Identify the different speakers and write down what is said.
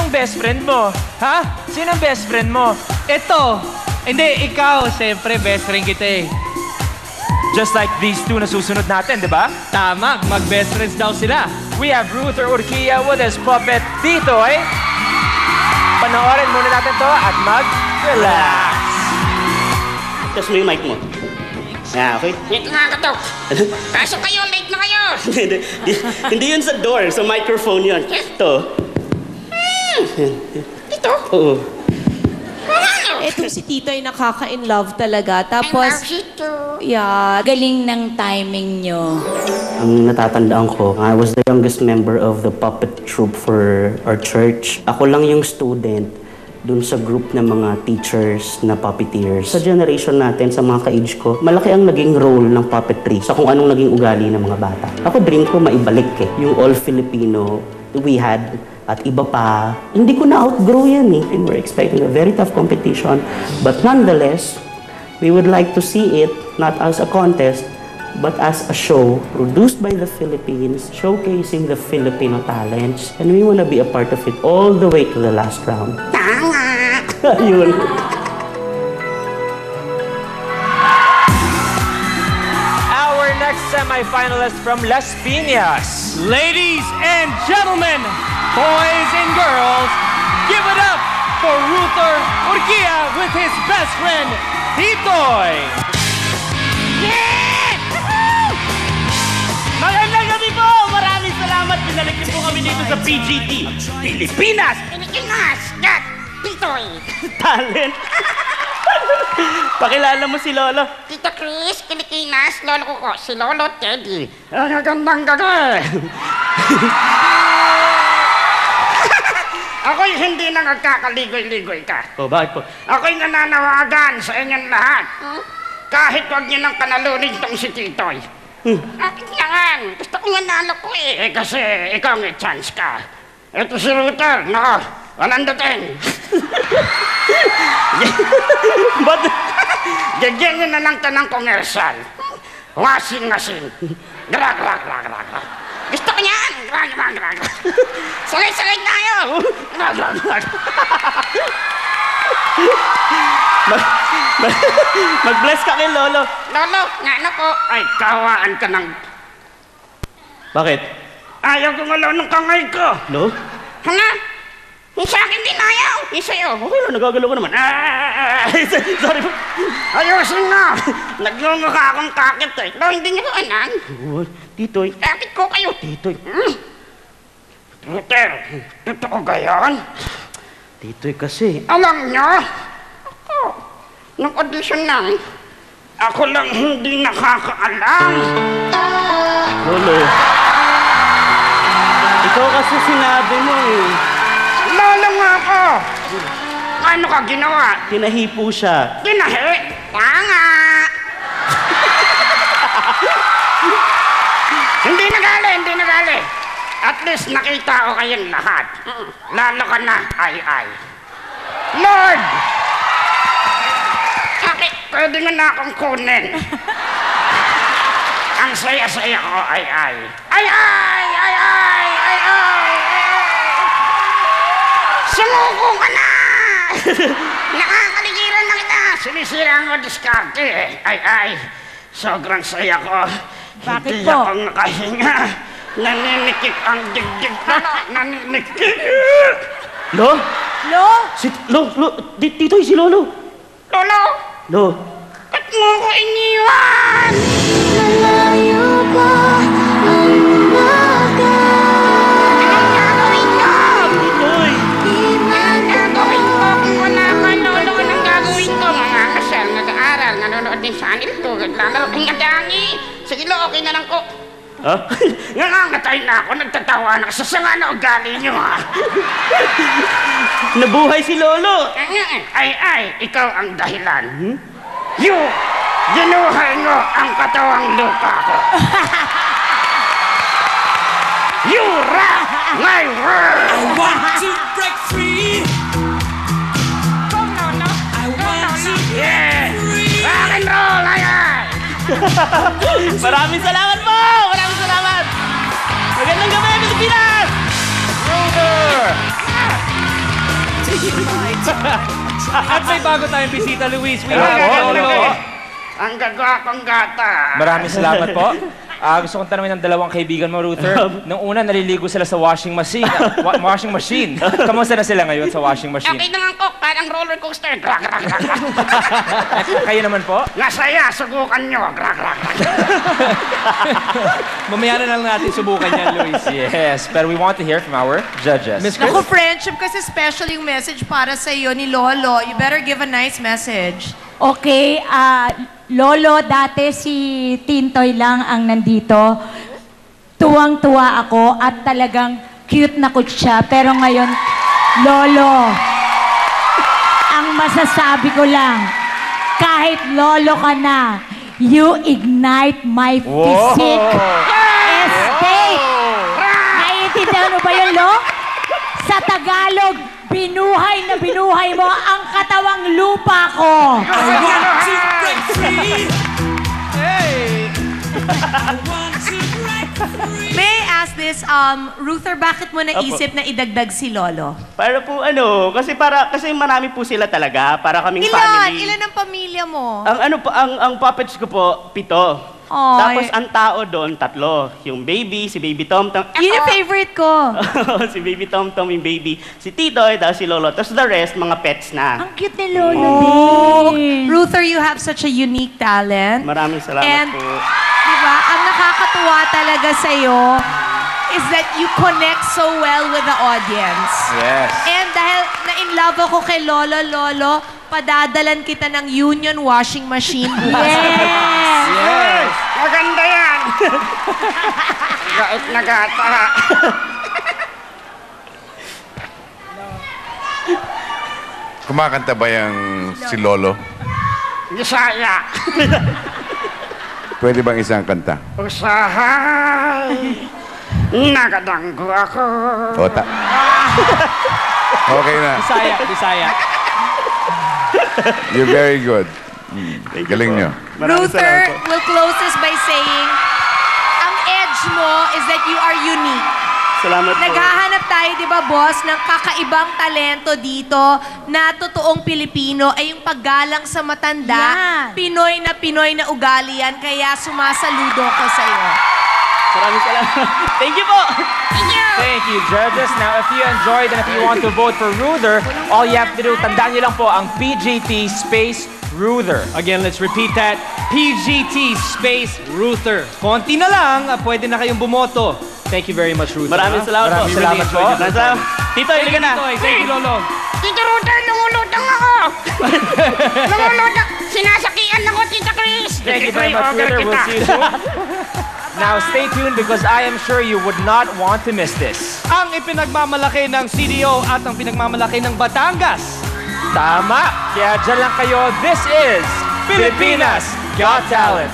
Speaker 1: Sinong best friend mo? Ha? Sinong best friend mo?
Speaker 2: Ito. Hindi, ikaw. Siyempre, best friend kita eh.
Speaker 1: Just like these two na susunod natin, di ba?
Speaker 2: Tama, mag-best friends daw sila.
Speaker 1: We have Ruther Urquia with his puppet Titoy. Panoorin muna natin to at mag-relax.
Speaker 3: Tapos mo yung mic mo. Okay?
Speaker 4: Late nga ka to. Kaso kayo, late na kayo.
Speaker 3: Hindi yun sa door, sa microphone yun. Ito.
Speaker 4: Ito?
Speaker 3: Oo.
Speaker 5: Ito si Tito ay nakaka-in-love talaga. Tapos,
Speaker 4: I love you too.
Speaker 5: yeah,
Speaker 6: Galing ng timing nyo.
Speaker 3: Ang natatandaan ko, I was the youngest member of the puppet troupe for our church. Ako lang yung student dun sa group ng mga teachers na puppeteers. Sa generation natin, sa mga ka-age ko, malaki ang naging role ng puppetry sa kung anong naging ugali ng mga bata. Ako, dream ko maibalik yung all-Filipino we had at iba pa. Hindi ko na-outgrow yan eh. And we're expecting a very tough competition. But nonetheless, we would like to see it not as a contest, but as a show produced by the Philippines, showcasing the Filipino talents. And we want to be a part of it all the way to the last round. Ayun.
Speaker 1: Our next semi-finalist from Las Piñas.
Speaker 2: Ladies and gentlemen, boys and girls, give it up for Ruther Urquia with his best friend, Titoy.
Speaker 4: Yeah!
Speaker 2: Magandang gabi po! Maraming salamat. Pinalik niyo po kami dito sa PGT, Pilipinas.
Speaker 4: Pilipinas! Gat! Titoy!
Speaker 3: Talent! Pakilala mo si Lolo.
Speaker 4: Tito Chris, Pilipinas, lolo ko si Lolo Teddy. Ang gandang gabi! Ako'y hindi na nagkakaligoy-ligoy ka.
Speaker 3: Oh, bakit po?
Speaker 4: Ako'y nananawagan sa inyong lahat. Kahit wag niyo nang kanalunin tong si Titoy. Akin yan. Gusto ko manalo ko eh. Kasi ikaw may chance ka. Ito si Ruther. Nako, walang dating.
Speaker 3: Ba't?
Speaker 4: Gagyan nyo na lang ito ng komersal. Wasing-wasing. Gra-gra. Gusto ko yan. Gra-gra. Salay-salay tayo. Gra-gra.
Speaker 3: Mag-bless ka kay Lolo.
Speaker 4: Lolo, nga ko. Ay, kawaan ka ng...
Speaker 3: Bakit?
Speaker 4: Ayaw ko ngalaw ng kamay ko.
Speaker 3: No?
Speaker 4: Hala? Yung sa akin din ayaw. Yung sa'yo.
Speaker 3: Okay lang, nagagalaw ko naman. Sorry po.
Speaker 4: Ayusin na. Nagmumukha akong kakit eh. No, hindi niyo ko anan.
Speaker 3: Oh, Titoy.
Speaker 4: Kakit ko kayo.
Speaker 3: Titoy.
Speaker 4: Ruther, totoo ba yan?
Speaker 3: Titoy kasi.
Speaker 4: Alam niyo, ako, nung audition lang, ako lang hindi nakakaalam.
Speaker 3: Lolo. Ikaw kasi sinabi mo eh.
Speaker 4: Lolo nga ako. Ano ka ginawa?
Speaker 3: Tinahipo siya.
Speaker 4: Tinahi? Tanga! Hindi nagali. At least nakita ko kayong lahat. Lalo ka na, ay. Lord! Bakit pwede mo na akong kunin? Ang saya-saya ko, ay. Sumuko ka na! Nakakaligiran na kita! Sinisira ko diskarte eh. Ay. Sobrang saya ko.
Speaker 5: Bakit
Speaker 4: Hindi
Speaker 5: po?
Speaker 4: ako nakahinga. Naninikip ang digdig ko. Naninikip!
Speaker 3: Lo?
Speaker 5: Lo?
Speaker 3: Titoy si Lolo.
Speaker 4: Lolo!
Speaker 3: Lo.
Speaker 4: Ba't mo ko iniwan?
Speaker 6: Malayo pa ang umaga.
Speaker 4: Anong gagawin ko?
Speaker 3: Titoy.
Speaker 4: Anong gagawin ko kung wala ka, Lolo? Anong gagawin ko? Mga kasal, nag-aaral, nanonood din sa anil to. Naglalaro ng ngadangi. Sige, Lo, okay na lang ko.
Speaker 3: Ha?
Speaker 4: Nangangatay na ako, nagtatawa na sa sama na ugali niyo, ha?
Speaker 3: Nabuhay si Lolo.
Speaker 4: Ay, ikaw ang dahilan. Ginuhay mo ang katawang lupa ko. You rock my world!
Speaker 7: I want to break free.
Speaker 4: No.
Speaker 7: I want to
Speaker 4: Yeah! Rock and roll, ay!
Speaker 3: Maraming salamat po! Maraming salamat! Magandang gabi, Pilipinas!
Speaker 1: Ruther!
Speaker 2: At may bago tayong bisita, Luis. We
Speaker 1: Hello
Speaker 2: have
Speaker 1: po, hello
Speaker 2: Lolo.
Speaker 1: po.
Speaker 4: Ang gagawang gata.
Speaker 1: Maraming salamat po. Gusto kong tanungin ng dalawang kaibigan mo, Ruther. Nung una, naliligo sila sa washing machine. Washing machine. Kamusta na sila ngayon sa washing machine?
Speaker 4: Okay naman ko, parang roller coaster.
Speaker 1: Kayo naman po?
Speaker 4: Nasaya, subukan nyo.
Speaker 2: Mamaya na lang natin subukan yan, Luis.
Speaker 1: Yes, but we want to hear from our judges.
Speaker 2: Miss Chris?
Speaker 5: Naku, friendship kasi special yung message para sa iyo ni Lolo. You better give a nice message.
Speaker 6: Okay, Lolo, dati si Tintoy lang ang nandito. Tuwang-tuwa ako at talagang cute na cute siya. Pero ngayon, Lolo, ang masasabi ko lang, kahit Lolo ka na, you ignite my physique. Estate! Naiintindihan mo ba yun, Lo? Sa Tagalog, binuhay na binuhay mo ang katawang lupa ko.
Speaker 7: I want to break free.
Speaker 2: Hey!
Speaker 7: I want to break free.
Speaker 5: May I ask this, Ruther, bakit mo naisip na idagdag si Lolo?
Speaker 3: Para po kasi marami po sila talaga, para kaming family.
Speaker 5: Ilan ang pamilya mo?
Speaker 3: Ang puppets ko po, 7.
Speaker 5: Oy.
Speaker 3: Tapos ang tao doon, 3. Yung baby, si Baby Tom Tom.
Speaker 5: Yun yung favorite ko.
Speaker 3: Si Baby Tom Tom, yung baby. Si Titoy, tapos si Lolo. Tapos the rest, mga pets na.
Speaker 6: Ang cute ni Lolo din.
Speaker 5: Ruther, you have such a unique talent.
Speaker 3: Maraming salamat
Speaker 5: And,
Speaker 3: po.
Speaker 5: diba, ang nakakatuwa talaga sa'yo is that you connect so well with the audience.
Speaker 1: Yes.
Speaker 5: And dahil na-in love ako kay Lolo, padadalan kita ng Union washing machine.
Speaker 6: Yes!
Speaker 1: Yes.
Speaker 4: Maganda yan. Gait na gata.
Speaker 8: Kumakanta ba yung si Lolo?
Speaker 4: Bisaya.
Speaker 8: Pwede bang isang kanta?
Speaker 4: Usahay. Nagadanggo ako.
Speaker 8: Okay na.
Speaker 2: Bisaya.
Speaker 8: You're very good. Galing nyo.
Speaker 3: Maraming
Speaker 5: Ruther
Speaker 3: salamat po.
Speaker 5: will close this by saying, ang edge mo is that you are unique.
Speaker 3: Salamat po.
Speaker 5: Naghahanap tayo, di ba, boss, ng kakaibang talento dito na totoong Pilipino ay yung paggalang sa matanda.
Speaker 6: Yan.
Speaker 5: Pinoy na ugali yan, kaya sumasaludo ko sa'yo.
Speaker 3: Maraming salamat. Thank you po.
Speaker 1: Thank you, judges. Now, if you enjoyed and if you want to vote for Ruther, all you have to do, tandaan nyo lang po ang PGT space Ruther.
Speaker 2: Again, let's repeat that. PGT space Ruther. Konti na lang, pwede na kayong bumoto. Thank you very much, Ruther.
Speaker 3: Maraming salamat po.
Speaker 1: Maraming salamat po.
Speaker 3: Maraming salamat. Tito,
Speaker 2: Thank
Speaker 3: halika
Speaker 2: you,
Speaker 3: na.
Speaker 2: Toy. Thank you, Lolo.
Speaker 4: Tito Ruther, lumulutang ako. Lumulutang. Sinasakian ako, Tita Chris.
Speaker 1: Thank you very much, Ruther. We'll see you soon. Now, stay tuned because I am sure you would not want to miss this.
Speaker 2: Ang ipinagmamalaki ng CDO at ang pinagmamalaki ng Batangas.
Speaker 1: Tama! Kaya dyan lang kayo. This is Pilipinas Got Talent.